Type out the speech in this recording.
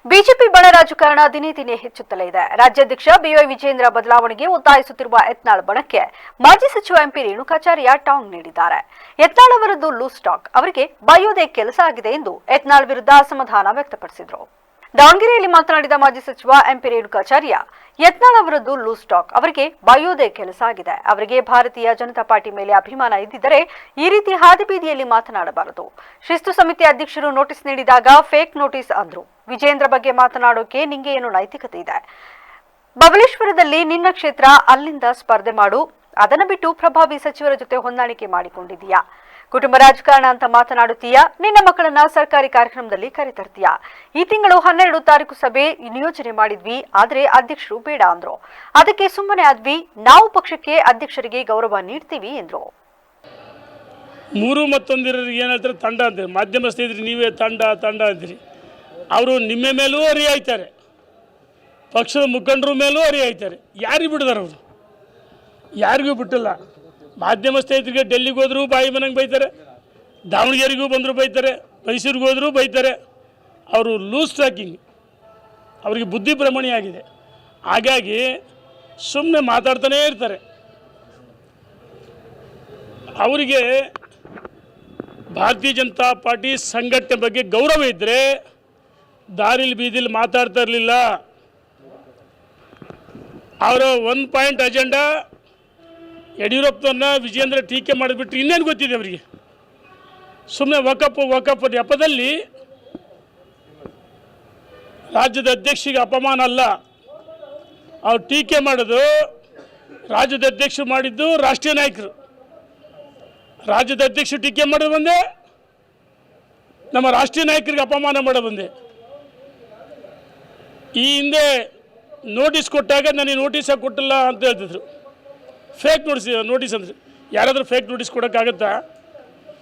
BJP ಬಣ ರಾಜಕಾರಣ ದಿನೇ ದಿನೇ ಹೆಚ್ಚುತ್ತಲೇ ಇದೆ. ರಾಜ್ಯಾಧ್ಯಕ್ಷ ಬಿವೈ ವಿಜೇಂದ್ರ ಬದಲಾವಣೆಗೆ ಒತ್ತಾಯಿಸುತ್ತಿರುವ ಯತ್ನಾಳ್ ಬಣಕ್ಕೆ ಮಾಜಿ ಸಚಿವ ಎಂಪಿ ರೇಣುಕಾಚಾರ್ಯ ಟಾಂಗ್ ನೀಡಿದ್ದಾರೆ. ಯತ್ನಾಳ್ ಅವರದ್ದು ಲೂಸ್ ಟಾಕ್, ಅವರಿಗೆ ಬೈಯೋದೇ ಕೆಲಸ ಆಗಿದೆ ಎಂದು ಯತ್ನಾಳ್ ವಿರುದ್ಧ ಅಸಮಾಧಾನ ವ್ಯಕ್ತಪಡಿಸಿದರು. ದಾವಣಗೆರೆಯಲ್ಲಿ ಮಾತನಾಡಿದ ಮಾಜಿ ಸಚಿವ ಎಂಪಿ ರೇಣುಕಾಚಾರ್ಯ, ಯತ್ನಾಳ್ ಅವರದ್ದು ಲೂಸ್ ಟಾಕ್, ಅವರಿಗೆ ಬೈಯೋದೇ ಕೆಲಸ ಆಗಿದೆ. ಅವರಿಗೆ ಭಾರತೀಯ ಜನತಾ ಪಾರ್ಟಿ ಮೇಲೆ ಅಭಿಮಾನ ಇದ್ದಿದ್ದರೆ ಈ ರೀತಿ ಹಾದಿಬೀದಿಯಲ್ಲಿ ಮಾತನಾಡಬಾರದು. ಶಿಸ್ತು ಸಮಿತಿ ಅಧ್ಯಕ್ಷರು ನೋಟಿಸ್ ನೀಡಿದಾಗ ಫೇಕ್ ನೋಟಿಸ್ ಅಂದ್ರು. ವಿಜೇಂದ್ರ ಬಗ್ಗೆ ಮಾತನಾಡೋಕೆ ನಿಂಗೆ ಏನು ನೈತಿಕತೆ ಇದೆ? ಬಬಲೇಶ್ವರದಲ್ಲಿ ನಿನ್ನ ಕ್ಷೇತ್ರ, ಅಲ್ಲಿಂದ ಸ್ಪರ್ಧೆ ಮಾಡು. ಅದನ್ನ ಬಿಟ್ಟು ಪ್ರಭಾವಿ ಸಚಿವರ ಜೊತೆ ಹೊಂದಾಣಿಕೆ ಮಾಡಿಕೊಂಡಿದೀಯಾ? ಕುಟುಂಬ ರಾಜಕಾರಣ ಅಂತ ಮಾತನಾಡುತ್ತೀಯಾ? ನಿನ್ನ ಮಕ್ಕಳನ್ನ ಸರ್ಕಾರಿ ಕಾರ್ಯಕ್ರಮದಲ್ಲಿ ಕರೆತರ್ತೀಯಾ? ಈ ತಿಂಗಳು 12 ತಾರೀಕು ಸಭೆ ನಿಯೋಜನೆ ಮಾಡಿದ್ವಿ, ಆದ್ರೆ ಅಧ್ಯಕ್ಷರು ಬೇಡ ಅಂದ್ರು. ಅದಕ್ಕೆ ಸುಮ್ಮನೆ ಆದ್ವಿ. ನಾವು ಪಕ್ಷಕ್ಕೆ ಅಧ್ಯಕ್ಷರಿಗೆ ಗೌರವ ನೀಡ್ತೀವಿ ಎಂದ್ರು. ಮೂರು ಮತ್ತೊಂದಿರೋರಿಗೆ ಏನು ಹೇಳ್ತಾರೆ, ತಂಡ ಅಂತೀರಿ. ಮಾಧ್ಯಮ ಸ್ನೇಹಿತರು ನೀವೇ ತಂಡ ಅಂತೀರಿ. ಅವರು ನಿಮ್ಮ ಮೇಲೂ ಅರಿಯಾಯ್ತಾರೆ, ಪಕ್ಷದ ಮುಖಂಡರ ಮೇಲೂ ಅರಿಯಾಯ್ತಾರೆ. ಯಾರಿಗೆ ಬಿಡಿದಾರೆ ಅವರು? ಯಾರಿಗೂ ಬಿಟ್ಟಿಲ್ಲ. ಮಾಧ್ಯಮ ಸ್ನೇಹಿತರಿಗೆ ಡೆಲ್ಲಿಗೆ ಹೋದರೂ ಬಾಯಿ ಮನೆಗೆ ಬೈತಾರೆ, ದಾವಣಗೆರೆಗೂ ಬಂದರೂ ಬೈತಾರೆ, ಮೈಸೂರಿಗೆ ಹೋದರೂ ಬೈತಾರೆ. ಅವರು ಲೂಸ್ ಟಾಕಿಂಗ್, ಅವರಿಗೆ ಬುದ್ಧಿ ಭ್ರಮಣೆ ಆಗಿದೆ. ಹಾಗಾಗಿ ಸುಮ್ಮನೆ ಮಾತಾಡ್ತಾನೇ ಇರ್ತಾರೆ. ಅವರಿಗೆ ಭಾರತೀಯ ಜನತಾ ಪಾರ್ಟಿ ಸಂಘಟನೆ ಬಗ್ಗೆ ಗೌರವ ಇದ್ದರೆ ದಾರಿಲಿ ಬೀದಿಲಿ ಮಾತಾಡ್ತಾ ಇರಲಿಲ್ಲ. ಅವರ 1 ಪಾಯಿಂಟ್ ಅಜೆಂಡಾ ಯಡಿಯೂರಪ್ಪನ ವಿಜೇಂದ್ರ ಟೀಕೆ ಮಾಡಿಬಿಟ್ರೆ ಇನ್ನೇನು ಗೊತ್ತಿದೆ ಅವರಿಗೆ? ಸುಮ್ಮನೆ ವಕಫ್ ನೆಪದಲ್ಲಿ ರಾಜ್ಯದ ಅಧ್ಯಕ್ಷರಿಗೆ ಅಪಮಾನ ಅಲ್ಲ. ಅವ್ರು ಟೀಕೆ ಮಾಡೋದು ರಾಜ್ಯದ ಅಧ್ಯಕ್ಷರು ಮಾಡಿದ್ದು ರಾಷ್ಟ್ರೀಯ ನಾಯಕರು. ರಾಜ್ಯದ ಅಧ್ಯಕ್ಷರು ಟೀಕೆ ಮಾಡೋದು ಬಂದೆ, ನಮ್ಮ ರಾಷ್ಟ್ರೀಯ ನಾಯಕರಿಗೆ ಅಪಮಾನ ಮಾಡೋ ಬಂದೆ. ಈ ಹಿಂದೆ ನೋಟಿಸ್ ಕೊಟ್ಟಾಗ ನನಗೆ ನೋಟಿಸ್ ಕೊಟ್ಟಿಲ್ಲ ಅಂತ ಹೇಳ್ತಿದ್ರು. ಫೇಕ್ ನೋಟಿಸ್ ಅಂದ್ರೆ ಯಾರಾದರೂ ಫೇಕ್ ನೋಟಿಸ್ ಕೊಡೋಕ್ಕಾಗತ್ತಾ?